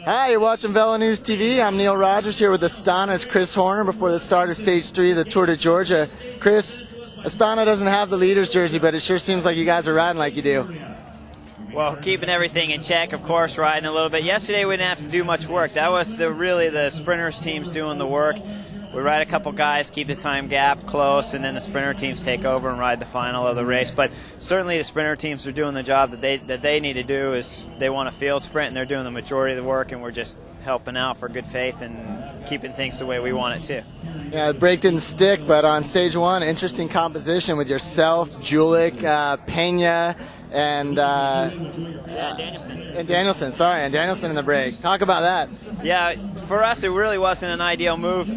Hi, you're watching Velo News TV. I'm Neil Rogers here with Astana's Chris Horner before the start of Stage 3 of the Tour de Georgia. Chris, Astana doesn't have the leader's jersey, but it sure seems like you guys are riding like you do. Well, keeping everything in check, of course, riding a little bit. Yesterday we didn't have to do much work. That was really the sprinters teams doing the work. We ride a couple guys, keep the time gap close, and then the sprinter teams take over and ride the final of the race. But certainly the sprinter teams are doing the job that they need to do. Is they want a field sprint, and they're doing the majority of the work, and we're just helping out for good faith and keeping things the way we want it to. Yeah, the break didn't stick, but on Stage 1, interesting composition with yourself, Julik, Pena, and Danielson in the break. Talk about that. Yeah, for us it really wasn't an ideal move.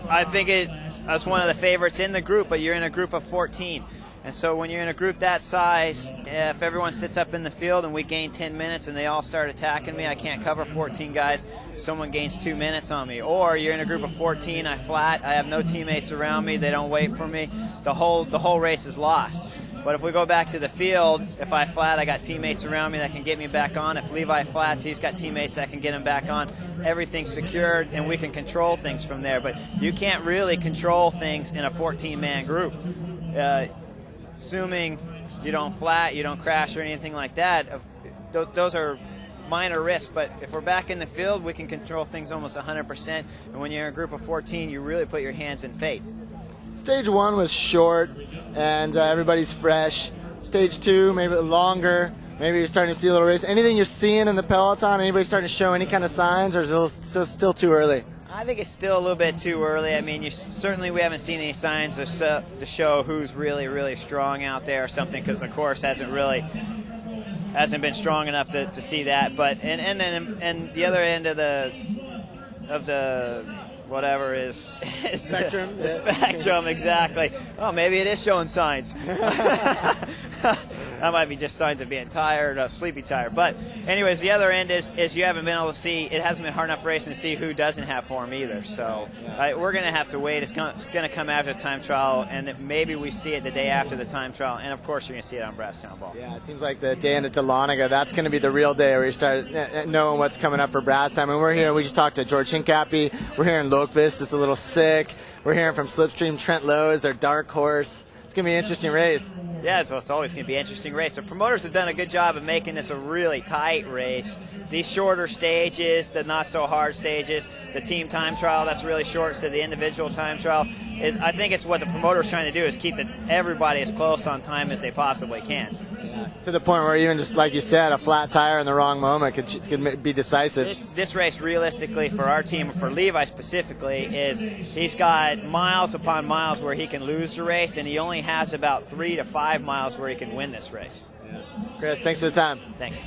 I think I was one of the favorites in the group, but you're in a group of 14. And so when you're in a group that size, if everyone sits up in the field and we gain 10 minutes and they all start attacking me, I can't cover 14 guys. Someone gains 2 minutes on me. Or you're in a group of 14, I flat, I have no teammates around me, they don't wait for me. The whole race is lost. But if we go back to the field, if I flat, I got teammates around me that can get me back on. If Levi flats, he's got teammates that can get him back on. Everything's secured, and we can control things from there. But you can't really control things in a 14-man group. Assuming you don't flat, you don't crash or anything like that, those are minor risks. But if we're back in the field, we can control things almost 100%. And when you're in a group of 14, you really put your hands in fate. Stage 1 was short, and everybody's fresh. Stage 2, maybe a little longer. Maybe you're starting to see a little race. Anything you're seeing in the peloton? Anybody starting to show any kind of signs, or is it still too early? I think it's still a little bit too early. I mean, certainly we haven't seen any signs to show who's really, really strong out there or something, because the course hasn't been strong enough to see that. But and the other end of the whatever is spectrum. The spectrum, exactly. Oh, maybe it is showing signs. That might be just signs of being tired, sleepy tired. But anyways, the other end is you haven't been able to see. It hasn't been hard enough racing to see who doesn't have form either. So we're going to have to wait. It's going to come after the time trial, and maybe we see it the day after the time trial. And of course, you're going to see it on Brasstown Ball. Yeah, it seems like the day into Dahlonega, that's going to be the real day where you start knowing what's coming up for Brasstown. And we're here. We just talked to George Hincapie. We're here in Lokvist. It's a little sick. We're hearing from Slipstream Trent Lowe as their dark horse. It's going to be an interesting race. Yeah, it's always going to be an interesting race. The promoters have done a good job of making this a really tight race. These shorter stages, the not-so-hard stages, the team time trial, that's really short, so the individual time trial, I think it's what the promoter's trying to do is keep everybody as close on time as they possibly can. Yeah. To the point where even just like you said, a flat tire in the wrong moment could be decisive. This race, realistically, for our team, for Levi specifically, is he's got miles upon miles where he can lose the race, and he only has about 3 to 5 miles where he can win this race. Yeah. Chris, thanks for the time. Thanks.